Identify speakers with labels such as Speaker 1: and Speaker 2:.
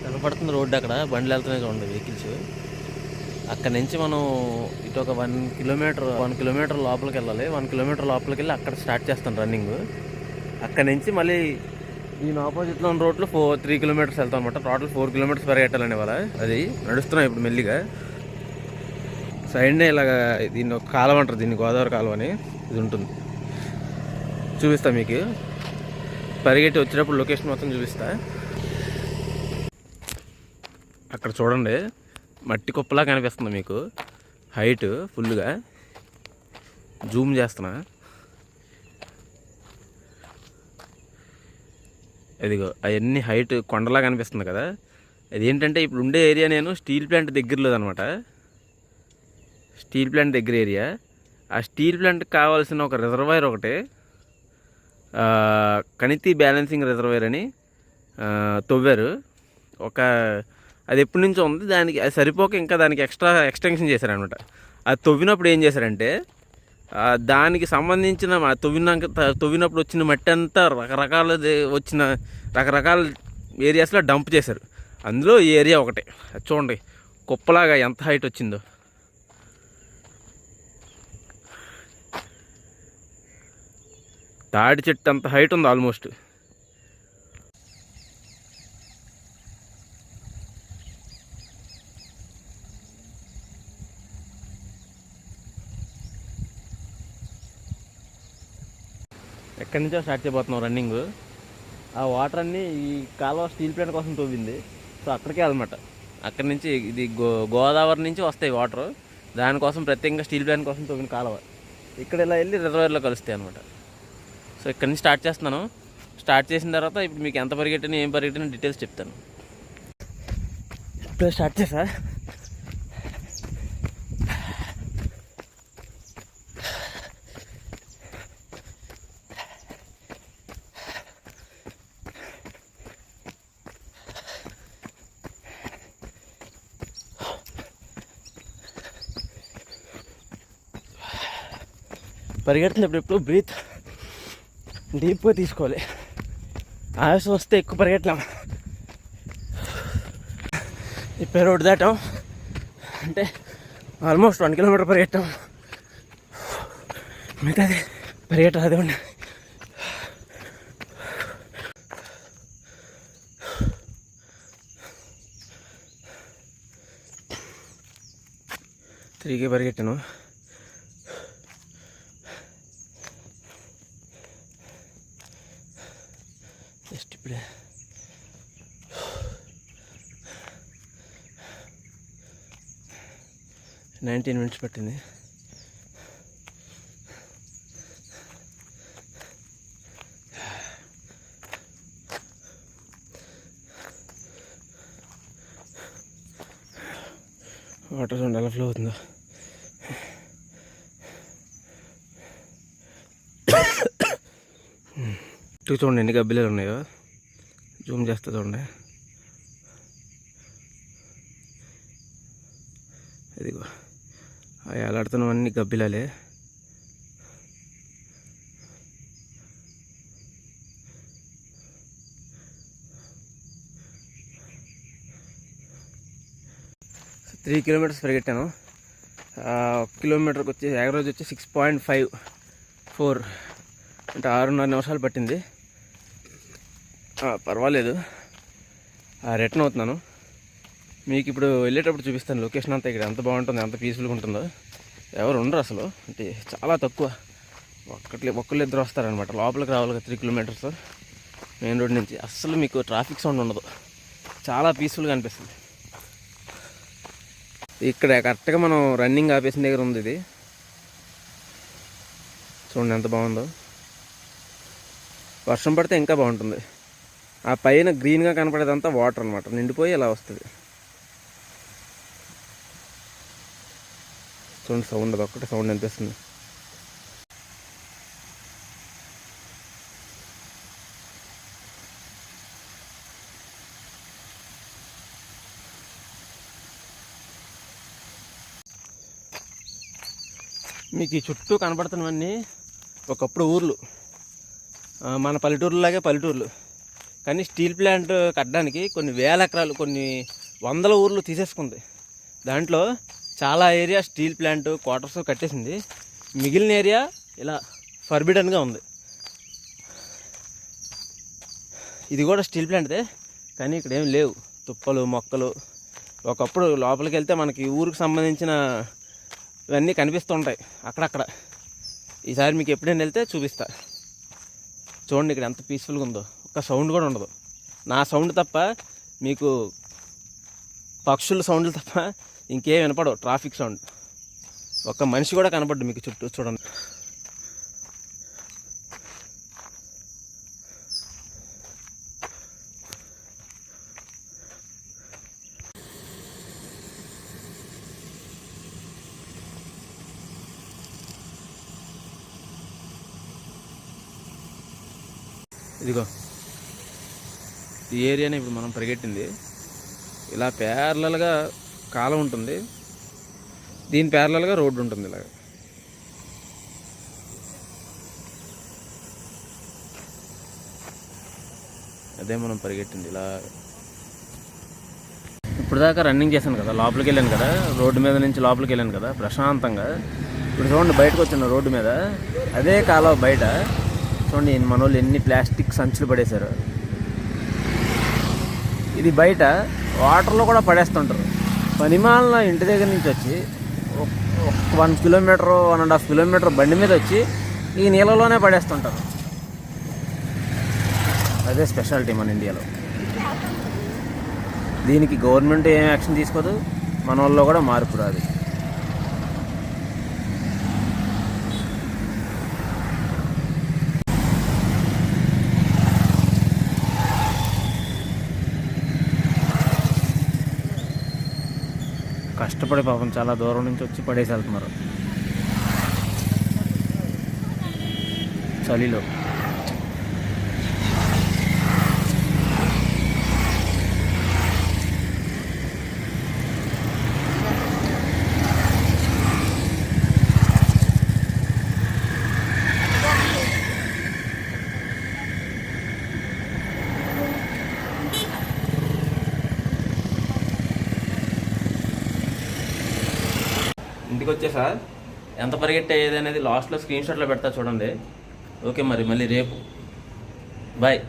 Speaker 1: కనపడుతుంది రోడ్డు, అక్కడ బండ్లు వెళ్తున్నాయి చూడండి, వెహికల్స్. అక్కడ నుంచి మనం ఇటు ఒక 1 కిలోమీటర్ లోపలికి వెళ్ళాలి. 1 కిలోమీటర్ లోపలికి వెళ్ళి అక్కడ స్టార్ట్ చేస్తాను రన్నింగ్. అక్కడ నుంచి మళ్ళీ దీని ఆపోజిట్లో ఉన్న రోడ్లో 3 కిలోమీటర్స్ వెళ్తాం అనమాట. టోటల్ 4 కిలోమీటర్స్ పరిగెట్టాలండి వాళ్ళ. అది నడుస్తున్నాం ఇప్పుడు మెల్లిగా. సైడ్నే ఇలాగ దీన్ని ఒక కాలువ అంటారు, దీన్ని గోదావరి కాలువ అని ఇది ఉంటుంది. చూపిస్తా మీకు, పరిగెట్టి వచ్చేటప్పుడు లొకేషన్ మొత్తం చూపిస్తా. అక్కడ చూడండి, మట్టి కుప్పలా కనిపిస్తుంది మీకు, హైట్ ఫుల్గా. జూమ్ చేస్తున్నా, అదిగో అవన్నీ హైట్ కొండలా కనిపిస్తుంది కదా. అదేంటంటే ఇప్పుడు ఉండే ఏరియా నేను స్టీల్ ప్లాంట్ దగ్గరలో అనమాట. స్టీల్ ప్లాంట్ దగ్గర ఏరియా. ఆ స్టీల్ ప్లాంట్కి కావాల్సిన ఒక రిజర్వాయర్ ఒకటి, కణితి బ్యాలెన్సింగ్ రిజర్వాయర్ అని తవ్వారు. అది ఎప్పటి నుంచో ఉంది, దానికి అది సరిపోక ఇంకా దానికి ఎక్స్టెన్షన్ చేశారనమాట. అది తవ్వినప్పుడు ఏం చేశారంటే దానికి సంబంధించిన తవ్వినప్పుడు వచ్చిన మట్టి అంతా రకరకాల ఏరియాస్లో డంప్ చేశారు. అందులో ఈ ఏరియా ఒకటే. చూడండి కుప్పలాగా ఎంత హైట్ వచ్చిందో. తాడి చెట్టు అంత హైట్ ఉంది ఆల్మోస్ట్. ఎక్కడి నుంచో స్టార్ట్ చేయబోతున్నాం రన్నింగ్. ఆ వాటర్ అన్నీ ఈ కాలువ స్టీల్ ప్లాంట్ కోసం తవ్వింది, సో అక్కడికే వెళ్ళమాట. అక్కడి నుంచి ఇది గోదావరి నుంచి వస్తాయి వాటర్, దానికోసం ప్రత్యేకంగా స్టీల్ ప్లాంట్ కోసం తవ్విన కాలువ. ఇక్కడ ఇలా వెళ్ళి రిజర్వాయర్లో కలుస్తాయి అనమాట. సో ఇక్కడి నుంచి స్టార్ట్ చేస్తున్నాను. స్టార్ట్ చేసిన తర్వాత ఇప్పుడు మీకు ఎంత పరిగెట్టినా ఏం పరిగెట్టినా డీటెయిల్స్ చెప్తాను. ఇప్పుడు స్టార్ట్ చేసా. పరిగెడుతున్నప్పుడు ఎప్పుడు బ్రీత్ డీప్గా తీసుకోవాలి. ఆయాసం వస్తే ఎక్కువ పరిగెట్టలేం. ఇప్పుడు రోడ్డు దాటాం అంటే ఆల్మోస్ట్ 1 కిలోమీటర్ పరిగెట్టాం. మిగతాది పరిగెట్టం అది ఉండి. తిరిగి పరిగెట్టాను. జస్ట్ ఇప్పుడే 19 minutes పట్టింది. వాటర్ సౌండ్ ఎలా ఫ్లో అవుతుందో. ఇటు చూడండి ఎన్ని గబ్బిలాలు ఉన్నాయో, జూమ్ చేస్తా చూడండి. ఇదిగో అవి అలాడుతున్నవన్నీ గబ్బిలాలే. So 3 kilometres పరిగెట్టాను. 1 కిలోమీటర్కి వచ్చి యావరేజ్ వచ్చి 6.54 అంటే 6.5 నిమిషాలు పట్టింది. పర్వాలేదు. రిటర్న్ అవుతున్నాను. మీకు ఇప్పుడు వెళ్ళేటప్పుడు చూపిస్తాను లొకేషన్ అంతా. ఇక్కడ ఎంత బాగుంటుందో, ఎంత పీస్ఫుల్గా ఉంటుందో. ఎవరు ఉండరు అసలు, అంటే చాలా తక్కువ. ఒక్కళ్ళు ఇద్దరు వస్తారనమాట. లోపలికి రావాలి 3 కిలోమీటర్స్ మెయిన్ రోడ్ నుంచి. అస్సలు మీకు ట్రాఫిక్ సౌండ్ ఉండదు, చాలా పీస్ఫుల్గా అనిపిస్తుంది. ఇక్కడ కరెక్ట్గా మనం రన్నింగ్ ఆపేసిన దగ్గర ఉంది ఇది. చూడండి ఎంత బాగుందో. వర్షం పడితే ఇంకా బాగుంటుంది. ఆ పైన గ్రీన్గా కనపడేదంతా వాటర్ అనమాట, నిండిపోయి ఇలా వస్తుంది. చూడండి సౌండ్, అది ఒక్కటే సౌండ్ అనిపిస్తుంది. మీకు ఈ చుట్టూ కనపడుతున్నవన్నీ ఒకప్పుడు ఊర్లు, మన పల్లెటూరులాగే పల్లెటూర్లు. కానీ స్టీల్ ప్లాంట్ కట్టడానికి కొన్ని వేల ఎకరాలు, కొన్ని వందల ఊర్లు తీసేసుకుంది. దాంట్లో చాలా ఏరియా స్టీల్ ప్లాంట్ క్వార్టర్స్ కట్టేసింది. మిగిలిన ఏరియా ఇలా ఫర్బిడన్గా ఉంది. ఇది కూడా స్టీల్ ప్లాంట్దే, కానీ ఇక్కడ ఏం లేవు. తుప్పలు మొక్కలు. ఒకప్పుడు లోపలికి వెళ్తే మనకి ఊరికి సంబంధించిన ఇవన్నీ కనిపిస్తుంటాయి అక్కడక్కడ. ఈసారి మీకు ఎప్పుడైనా వెళ్తే చూపిస్తా. చూడండి ఇక్కడ ఎంత పీస్ఫుల్గా ఉందో. ఒక్క సౌండ్ కూడా ఉండదు. నా సౌండ్ తప్ప మీకు పక్షుల సౌండ్లు తప్ప ఇంకేం వినపడవు. Traffic sound. ఒక్క మనిషి కూడా కనపడ్డు మీకు చుట్టూ. చూడండి ఇదిగో ఈ ఏరియాని ఇప్పుడు మనం పరిగెట్టింది. ఇలా ప్యారలల్గా కాలం ఉంటుంది, దీని ప్యారలల్గా రోడ్డు ఉంటుంది. ఇలాగ అదే మనం పరిగెట్టింది. ఇలా ఇప్పుడు దాకా రన్నింగ్ చేశాను కదా, లోపలికి వెళ్ళాను కదా, రోడ్డు మీద నుంచి లోపలికి వెళ్ళాను కదా ప్రశాంతంగా. ఇప్పుడు చూడండి బయటకు వచ్చిన రోడ్డు మీద అదే కాలువ బయట చూడండి మన వాళ్ళు ఎన్ని ప్లాస్టిక్ సంచులు పడేశారు. ఇది బయట వాటర్లో కూడా పడేస్తుంటారు. పనిమాల ఇంటి దగ్గర నుంచి వచ్చి 1 కిలోమీటర్ 1.5 కిలోమీటర్ బండి మీద వచ్చి ఈ నీళ్ళలోనే పడేస్తుంటారు. అదే స్పెషాలిటీ మన ఇండియాలో. దీనికి గవర్నమెంట్ ఏం యాక్షన్ తీసుకోదు, మన వాళ్ళు కూడా మార్పు రాదు. కష్టపడి పాపం చాలా దూరం నుంచి వచ్చి పడేసి వెళ్తున్నారు చలిలో. ఇంటికి వచ్చేసా ఎంత పరిగెట్టేది అనేది లాస్ట్లో స్క్రీన్ షాట్లో పెడతా చూడండి. ఓకే మరి మళ్ళీ రేపు బాయ్.